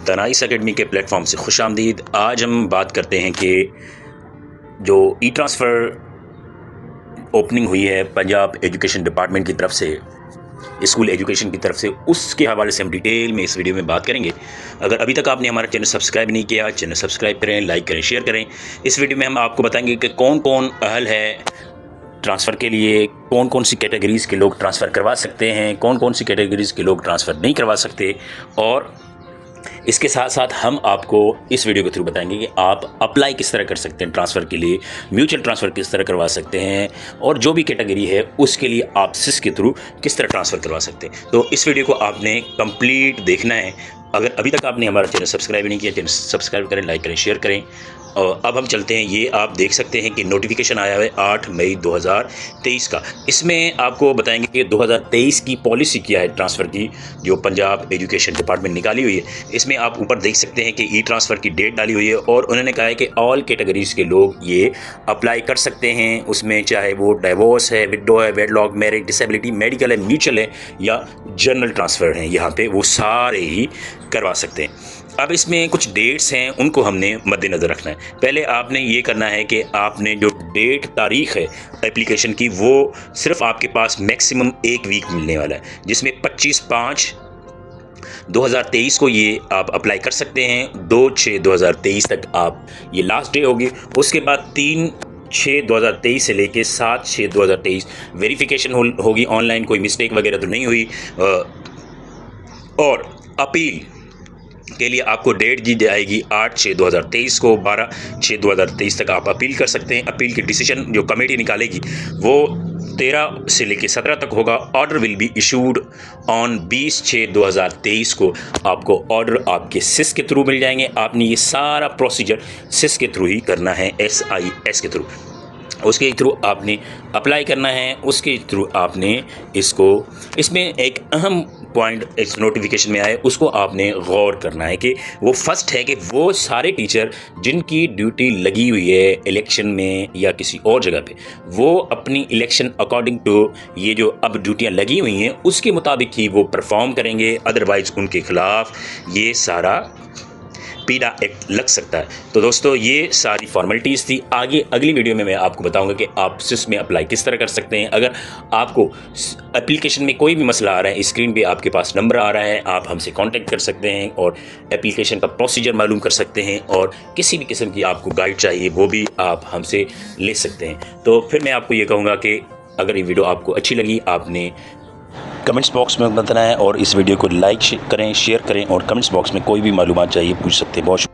दानाइस academy के platform से खुशामदीद। आज हम बात करते हैं कि जो ई ट्रांसफ़र ओपनिंग हुई है पंजाब एजुकेशन डिपार्टमेंट की तरफ से, स्कूल एजुकेशन की तरफ से, उसके हवाले से हम डिटेल में इस वीडियो में बात करेंगे। अगर अभी तक आपने हमारा चैनल सब्सक्राइब नहीं किया, चैनल सब्सक्राइब करें, लाइक करें, शेयर करें। इस वीडियो में हम आपको बताएंगे कि कौन कौन अहल है ट्रांसफ़र के लिए, कौन कौन सी कैटेगरीज़ के लोग ट्रांसफ़र करवा सकते हैं, कौन कौन सी कैटेगरीज़ के लोग ट्रांसफ़र नहीं करवा सकते। और इसके साथ साथ हम आपको इस वीडियो के थ्रू बताएंगे कि आप अप्लाई किस तरह कर सकते हैं ट्रांसफ़र के लिए, म्यूचुअल ट्रांसफ़र किस तरह करवा सकते हैं, और जो भी कैटेगरी है उसके लिए आप सिस के थ्रू किस तरह ट्रांसफ़र करवा सकते हैं। तो इस वीडियो को आपने कंप्लीट देखना है। अगर अभी तक आपने हमारा चैनल सब्सक्राइब नहीं किया, चैनल सब्सक्राइब करें, लाइक करें, शेयर करें। और अब हम चलते हैं। ये आप देख सकते हैं कि नोटिफिकेशन आया है 8 मई 2023 का। इसमें आपको बताएंगे कि 2023 की पॉलिसी क्या है ट्रांसफ़र की, जो पंजाब एजुकेशन डिपार्टमेंट निकाली हुई है। इसमें आप ऊपर देख सकते हैं कि ई ट्रांसफ़र की डेट डाली हुई है और उन्होंने कहा है कि ऑल कैटेगरीज़ के लोग ये अप्लाई कर सकते हैं। उसमें चाहे वो डाइवोर्स है, विडो है, वेडलॉक, मैरिज, डिसेबिलिटी, मेडिकल है, म्यूचुअल है या जनरल ट्रांसफ़र हैं, यहाँ पे वो सारे ही करवा सकते हैं। अब इसमें कुछ डेट्स हैं, उनको हमने मद्देनज़र रखना है। पहले आपने ये करना है कि आपने जो डेट तारीख़ है एप्लीकेशन की, वो सिर्फ आपके पास मैक्सिमम 1 वीक मिलने वाला है, जिसमें 25/5/2023 को ये आप अप्लाई कर सकते हैं। 2/6/2023 तक आप ये लास्ट डे होगी। उसके बाद 3/6/2023 से लेके 7/6/2023 वेरिफिकेशन होगी ऑनलाइन, कोई मिस्टेक वगैरह तो नहीं हुई। और अपील के लिए आपको डेट दी जाएगी 8/6/2023 को। 12/6/2023 तक आप अपील कर सकते हैं। अपील की डिसीजन जो कमेटी निकालेगी वो 13 से लेकर 17 तक होगा। Order will be issued on 20/6/2023 को। आपको ऑर्डर आपके सिस के थ्रू मिल जाएंगे। आपने ये सारा प्रोसीजर सिस के थ्रू ही करना है, SIS के थ्रू। उसके थ्रू आपने अप्लाई करना है, उसके थ्रू आपने इसमें एक अहम पॉइंट इस नोटिफिकेशन में आए, उसको आपने गौर करना है कि वो फर्स्ट है कि वो सारे टीचर जिनकी ड्यूटी लगी हुई है इलेक्शन में या किसी और जगह पे, वो अपनी इलेक्शन अकॉर्डिंग टू ये जो अब ड्यूटियां लगी हुई हैं उसके मुताबिक ही वो परफॉर्म करेंगे। अदरवाइज़ उनके खिलाफ ये सारा पीडा एक्ट लग सकता है। तो दोस्तों, ये सारी फॉर्मेलिटीज़ थी। आगे अगली वीडियो में मैं आपको बताऊंगा कि आप सिस में अप्लाई किस तरह कर सकते हैं। अगर आपको एप्लीकेशन में कोई भी मसला आ रहा है, स्क्रीन पे आपके पास नंबर आ रहा है, आप हमसे कांटेक्ट कर सकते हैं और एप्लीकेशन का प्रोसीजर मालूम कर सकते हैं। और किसी भी किस्म की आपको गाइड चाहिए वो भी आप हमसे ले सकते हैं। तो फिर मैं आपको ये कहूँगा कि अगर ये वीडियो आपको अच्छी लगी, आपने कमेंट्स बॉक्स में बताना है और इस वीडियो को लाइक करें, शेयर करें और कमेंट्स बॉक्स में कोई भी मालूमात चाहिए पूछ सकते हैं। बहुत